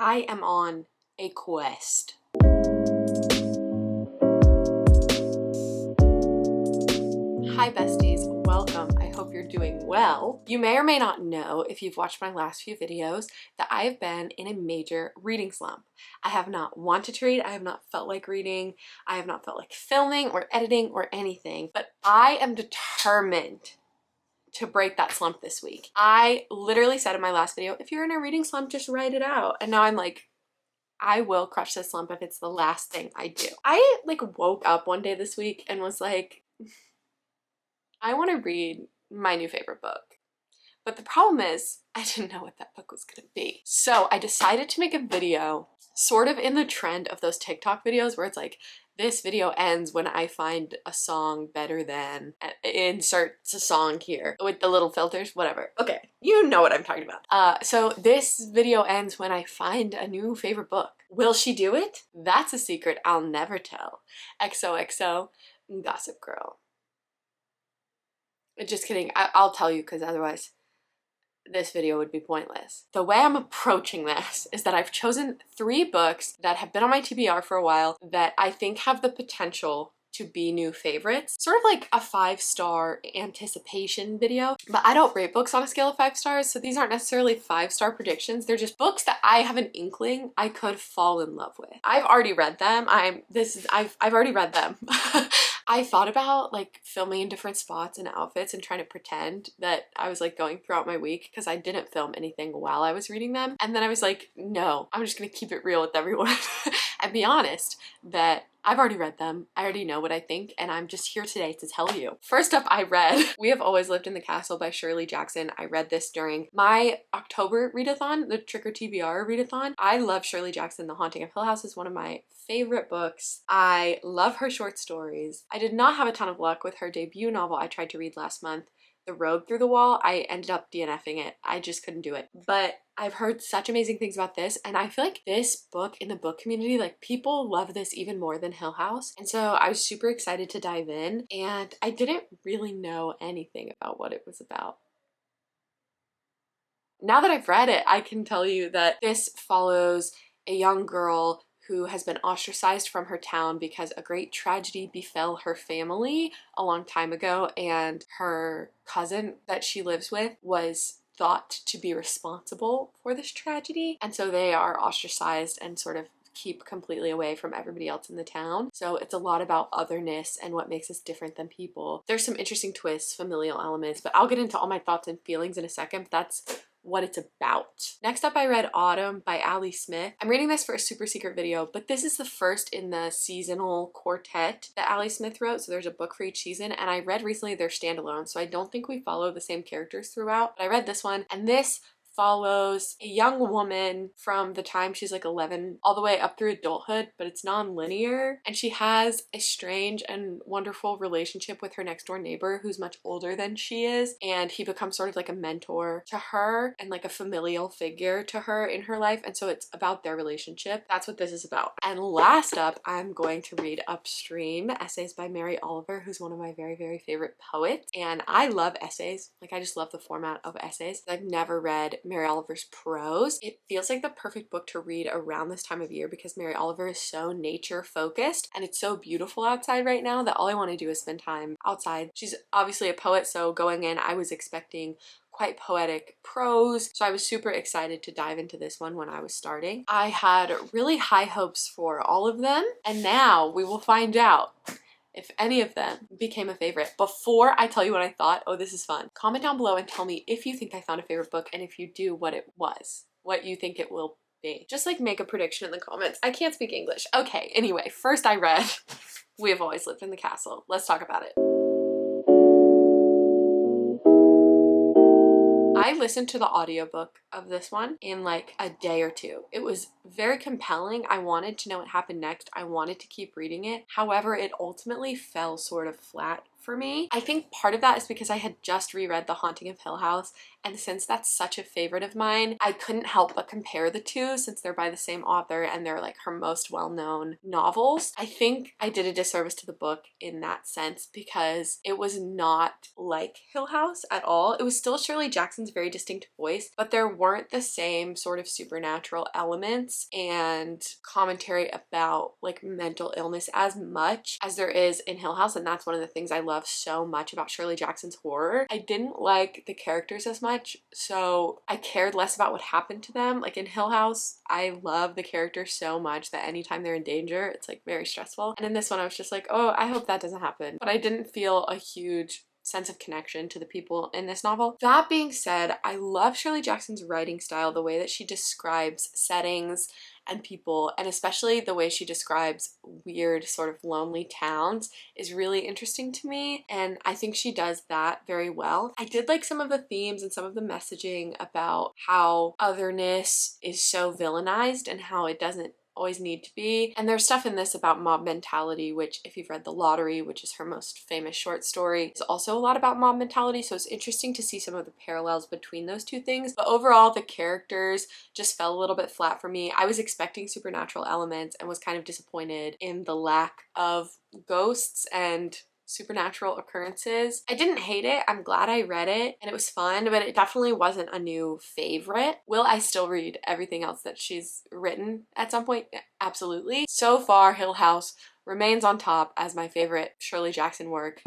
I am on a quest. Hi besties, welcome. I hope you're doing well. You may or may not know, if you've watched my last few videos, that I have been in a major reading slump. I have not wanted to read, I have not felt like reading, I have not felt like filming or editing or anything, but I am determined to break that slump this week. I literally said in my last video, if you're in a reading slump, just write it out. And now I'm like, I will crush this slump if it's the last thing I do. I woke up one day this week and was like, I want to read my new favorite book. But the problem is I didn't know what that book was gonna be. So I decided to make a video sort of in the trend of those TikTok videos where it's like, this video ends when I find a song better than, inserts a song here with the little filters, whatever. Okay, you know what I'm talking about. So this video ends when I find a new favorite book. Will she do it? That's a secret I'll never tell. XOXO, Gossip Girl. Just kidding, I'll tell you because otherwise this video would be pointless. The way I'm approaching this is that I've chosen 3 books that have been on my TBR for a while that I think have the potential to be new favorites. Sort of like a 5-star anticipation video, but I don't rate books on a scale of 5 stars, so these aren't necessarily 5-star predictions. They're just books that I have an inkling I could fall in love with. I've already read them. I've already read them. I thought about like filming in different spots and outfits and trying to pretend that I was like going throughout my week because I didn't film anything while I was reading them. And then I was like, no, I'm just gonna keep it real with everyone and be honest that I've already read them. I already know what I think, and I'm just here today to tell you. First up, I read We Have Always Lived in the Castle by Shirley Jackson. I read this during my October readathon, the Trick or TBR readathon. I love Shirley Jackson. The Haunting of Hill House is one of my favorite books. I love her short stories. I did not have a ton of luck with her debut novel I tried to read last month, The Road Through the Wall. I ended up DNFing it. I just couldn't do it. But I've heard such amazing things about this, and I feel like this book in the book community, like people love this even more than Hill House. And so I was super excited to dive in, and I didn't really know anything about what it was about. Now that I've read it, I can tell you that this follows a young girl who has been ostracized from her town because a great tragedy befell her family a long time ago, and her cousin that she lives with was thought to be responsible for this tragedy, and so they are ostracized and sort of keep completely away from everybody else in the town. So it's a lot about otherness and what makes us different than people. There's some interesting twists, familial elements, but I'll get into all my thoughts and feelings in a second, but that's what it's about. Next up, I read Autumn by Ali Smith. I'm reading this for a super secret video, but this is the first in the seasonal quartet that Ali Smith wrote, so there's a book for each season, and I read recently their standalone, so I don't think we follow the same characters throughout, but I read this one, and this follows a young woman from the time she's like 11 all the way up through adulthood, but it's non-linear, and she has a strange and wonderful relationship with her next door neighbor who's much older than she is, and he becomes sort of like a mentor to her and like a familial figure to her in her life, and so it's about their relationship. That's what this is about. And last up, I'm going to read Upstream, essays by Mary Oliver, who's one of my very, very favorite poets, and I love essays. Like, I just love the format of essays. I've never read Mary Oliver's prose. It feels like the perfect book to read around this time of year because Mary Oliver is so nature focused, and it's so beautiful outside right now that all I want to do is spend time outside. She's obviously a poet, so going in I was expecting quite poetic prose, so I was super excited to dive into this one when I was starting. I had really high hopes for all of them, and now we will find out if any of them became a favorite. Before I tell you what I thought, oh, this is fun, comment down below and tell me if you think I found a favorite book, and if you do, what it was, what you think it will be. Just like make a prediction in the comments. I can't speak English. Okay, anyway, first I read We Have Always Lived in the Castle. Let's talk about it. I listened to the audiobook of this one in like a day or two. It was very compelling. I wanted to know what happened next. I wanted to keep reading it. However, it ultimately fell sort of flat for me. I think part of that is because I had just reread The Haunting of Hill House, and since that's such a favorite of mine, I couldn't help but compare the two since they're by the same author and they're like her most well-known novels. I think I did a disservice to the book in that sense because it was not like Hill House at all. It was still Shirley Jackson's very distinct voice, but there weren't the same sort of supernatural elements and commentary about like mental illness as much as there is in Hill House, and that's one of the things I love so much about Shirley Jackson's horror. I didn't like the characters as much, so I cared less about what happened to them. Like in Hill House, I love the characters so much that anytime they're in danger, it's like very stressful. And in this one, I was just like, oh, I hope that doesn't happen. But I didn't feel a huge sense of connection to the people in this novel. That being said, I love Shirley Jackson's writing style, the way that she describes settings and people, and especially the way she describes weird sort of lonely towns is really interesting to me, and I think she does that very well. I did like some of the themes and some of the messaging about how otherness is so villainized and how it doesn't always need to be. And there's stuff in this about mob mentality, which if you've read The Lottery, which is her most famous short story, is also a lot about mob mentality. So it's interesting to see some of the parallels between those two things. But overall, the characters just fell a little bit flat for me. I was expecting supernatural elements and was kind of disappointed in the lack of ghosts and supernatural occurrences. I didn't hate it. I'm glad I read it and it was fun, but it definitely wasn't a new favorite. Will I still read everything else that she's written at some point? Absolutely. So far, Hill House remains on top as my favorite Shirley Jackson work.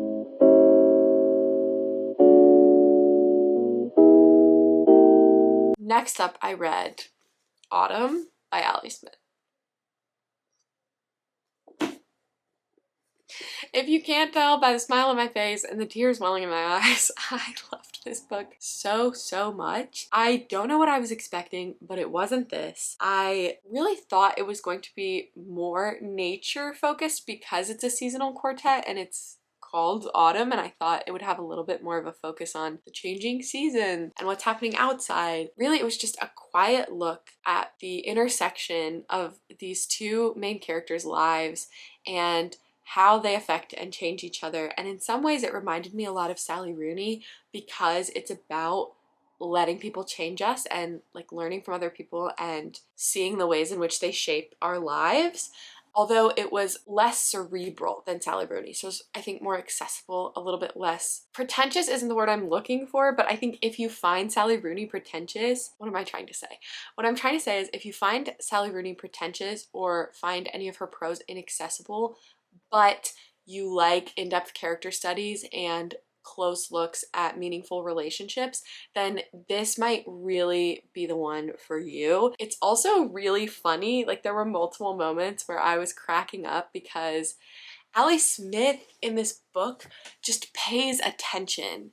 Next up, I read Autumn by Ali Smith. If you can't tell by the smile on my face and the tears welling in my eyes, I loved this book so much. I don't know what I was expecting, but it wasn't this. I really thought it was going to be more nature focused because it's a seasonal quartet and it's called Autumn, and I thought it would have a little bit more of a focus on the changing season and what's happening outside. Really, it was just a quiet look at the intersection of these two main characters' lives and how they affect and change each other. And in some ways it reminded me a lot of Sally Rooney because it's about letting people change us and like learning from other people and seeing the ways in which they shape our lives. Although it was less cerebral than Sally Rooney, so it was, I think, more accessible, a little bit less pretentious isn't the word I'm looking for, but I think if you find Sally Rooney pretentious, what am I trying to say? What I'm trying to say is if you find Sally Rooney pretentious or find any of her prose inaccessible, but you like in-depth character studies and close looks at meaningful relationships, then this might really be the one for you. It's also really funny. Like there were multiple moments where I was cracking up because Ali Smith in this book just pays attention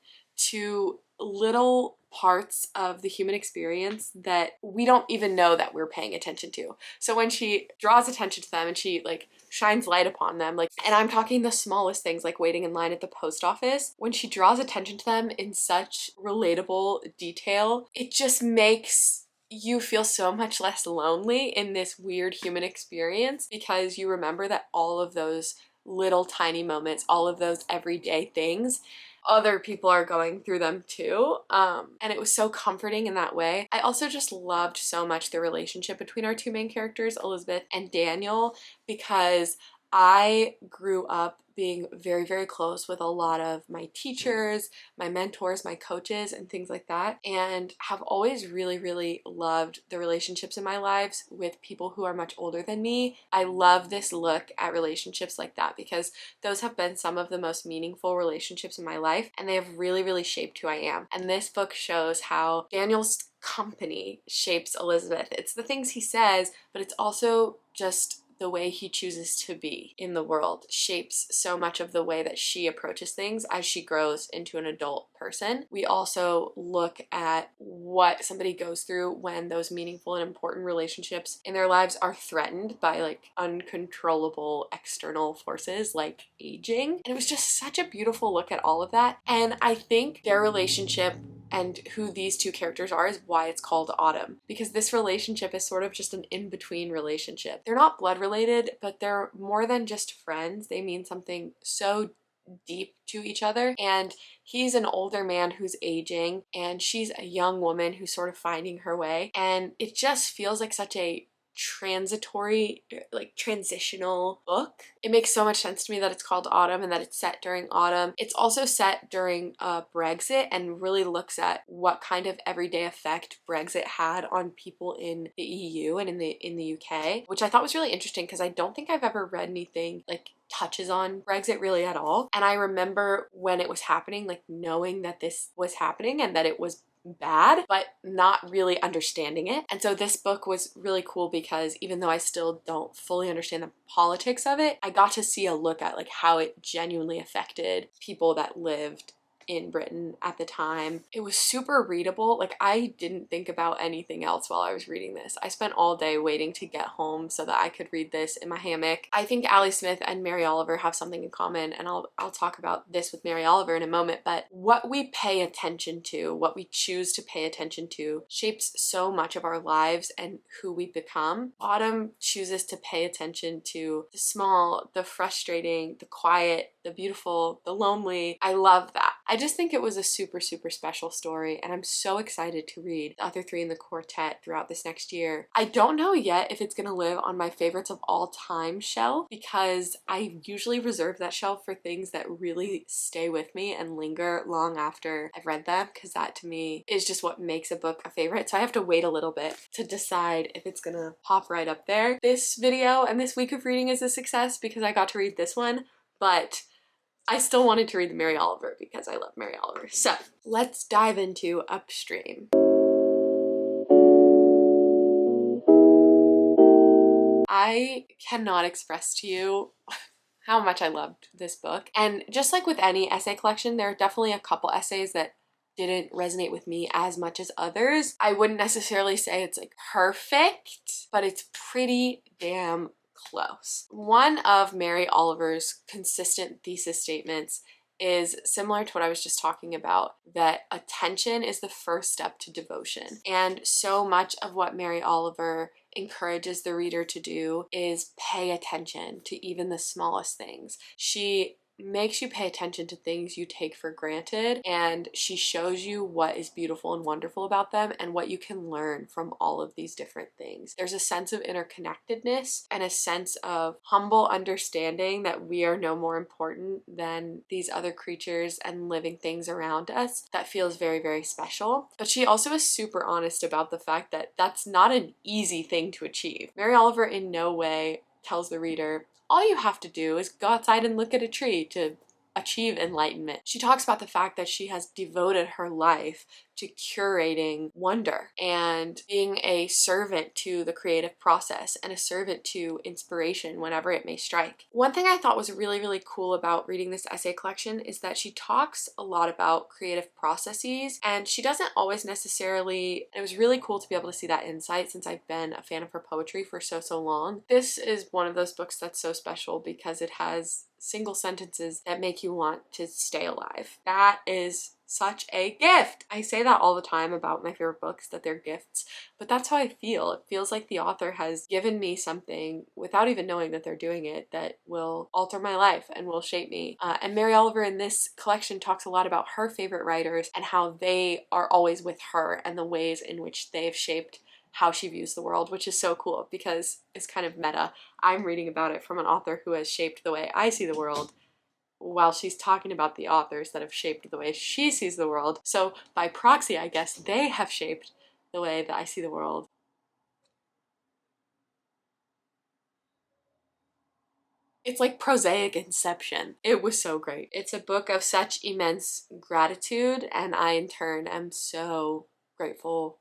to little parts of the human experience that we don't even know that we're paying attention to. So when she draws attention to them and she like shines light upon them, like, and I'm talking the smallest things like waiting in line at the post office, when she draws attention to them in such relatable detail, it just makes you feel so much less lonely in this weird human experience because you remember that all of those little tiny moments, all of those everyday things, other people are going through them too. And it was so comforting in that way. I also just loved so much the relationship between our two main characters, Elizabeth and Daniel, because I grew up being very close with a lot of my teachers, my mentors, my coaches, and things like that, and have always really loved the relationships in my lives with people who are much older than me. I love this look at relationships like that because those have been some of the most meaningful relationships in my life, and they have really shaped who I am. And this book shows how Daniel's company shapes Elizabeth. It's the things he says, but it's also just the way he chooses to be in the world shapes so much of the way that she approaches things as she grows into an adult person. We also look at what somebody goes through when those meaningful and important relationships in their lives are threatened by like uncontrollable external forces like aging. And it was just such a beautiful look at all of that. And I think their relationship and who these two characters are is why it's called Autumn, because this relationship is sort of just an in-between relationship. They're not blood related, but they're more than just friends. They mean something so deep to each other. And he's an older man who's aging, and she's a young woman who's sort of finding her way. And it just feels like such a transitory, like transitional book. It makes so much sense to me that it's called Autumn and that it's set during autumn. It's also set during Brexit, and really looks at what kind of everyday effect Brexit had on people in the EU and in the UK, which I thought was really interesting because I don't think I've ever read anything like touches on Brexit really at all. And I remember when it was happening, like knowing that this was happening and that it was bad, but not really understanding it. And so this book was really cool because even though I still don't fully understand the politics of it, I got to see a look at like how it genuinely affected people that lived in Britain at the time. It was super readable. Like, I didn't think about anything else while I was reading this. I spent all day waiting to get home so that I could read this in my hammock. I think Ali Smith and Mary Oliver have something in common, and I'll talk about this with Mary Oliver in a moment, but what we pay attention to, what we choose to pay attention to, shapes so much of our lives and who we become. Autumn chooses to pay attention to the small, the frustrating, the quiet, the beautiful, the lonely. I love that. I just think it was a super, super special story, and I'm so excited to read the other three in the quartet throughout this next year. I don't know yet if it's gonna live on my favorites of all time shelf, because I usually reserve that shelf for things that really stay with me and linger long after I've read them, because that to me is just what makes a book a favorite. So I have to wait a little bit to decide if it's gonna pop right up there. This video and this week of reading is a success because I got to read this one, but I still wanted to read the Mary Oliver because I love Mary Oliver. So let's dive into Upstream. I cannot express to you how much I loved this book. And just like with any essay collection, there are definitely a couple essays that didn't resonate with me as much as others. I wouldn't necessarily say it's like perfect, but it's pretty damn close. One of Mary Oliver's consistent thesis statements is similar to what I was just talking about, that attention is the first step to devotion. And so much of what Mary Oliver encourages the reader to do is pay attention to even the smallest things. She makes you pay attention to things you take for granted, and she shows you what is beautiful and wonderful about them and what you can learn from all of these different things. There's a sense of interconnectedness and a sense of humble understanding that we are no more important than these other creatures and living things around us that feels very, very special. But she also is super honest about the fact that that's not an easy thing to achieve. Mary Oliver in no way tells the reader, all you have to do is go outside and look at a tree to achieve enlightenment. She talks about the fact that she has devoted her life to curating wonder and being a servant to the creative process and a servant to inspiration whenever it may strike. One thing I thought was really, really cool about reading this essay collection is that she talks a lot about creative processes, and she doesn't always necessarily, it was really cool to be able to see that insight since I've been a fan of her poetry for so long. This is one of those books that's so special because it has single sentences that make you want to stay alive. That is such a gift. I say that all the time about my favorite books, that they're gifts, but that's how I feel. It feels like the author has given me something without even knowing that they're doing it that will alter my life and will shape me. And Mary Oliver in this collection talks a lot about her favorite writers and how they are always with her and the ways in which they've shaped how she views the world, which is so cool because it's kind of meta. I'm reading about it from an author who has shaped the way I see the world, while she's talking about the authors that have shaped the way she sees the world. So by proxy, I guess they have shaped the way that I see the world. It's like prosaic inception. It was so great. It's a book of such immense gratitude, and I in turn am so grateful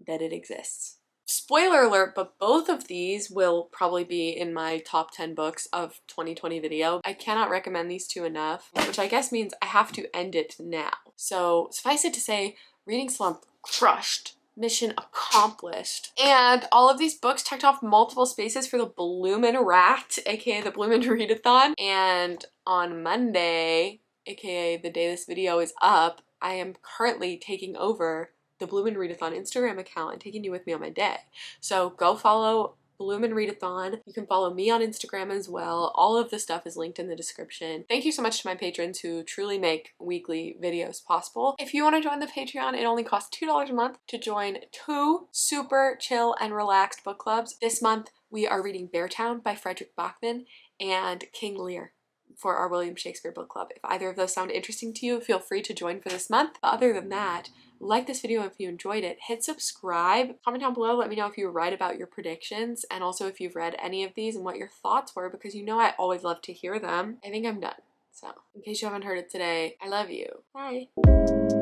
that it exists. Spoiler alert, but both of these will probably be in my top 10 books of 2020 video. I cannot recommend these two enough, which I guess means I have to end it now. So suffice it to say, reading slump crushed. Mission accomplished. And all of these books checked off multiple spaces for the Bloomin Rat, aka the Bloomin Readathon. And on Monday, aka the day this video is up, I am currently taking over the Bloomin Readathon Instagram account and taking you with me on my day. So go follow Bloomin Readathon. You can follow me on Instagram as well. All of the stuff is linked in the description. Thank you so much to my patrons who truly make weekly videos possible. If you want to join the Patreon, it only costs $2 a month to join 2 super chill and relaxed book clubs. This month we are reading Beartown by Frederick Bachman and King Lear for our William Shakespeare book club. If either of those sound interesting to you, feel free to join for this month. But other than that, like this video if you enjoyed it, hit subscribe, comment down below, let me know if you were right about your predictions, and also if you've read any of these and what your thoughts were, because you know I always love to hear them. I think I'm done. So in case you haven't heard it today, I love you. Bye.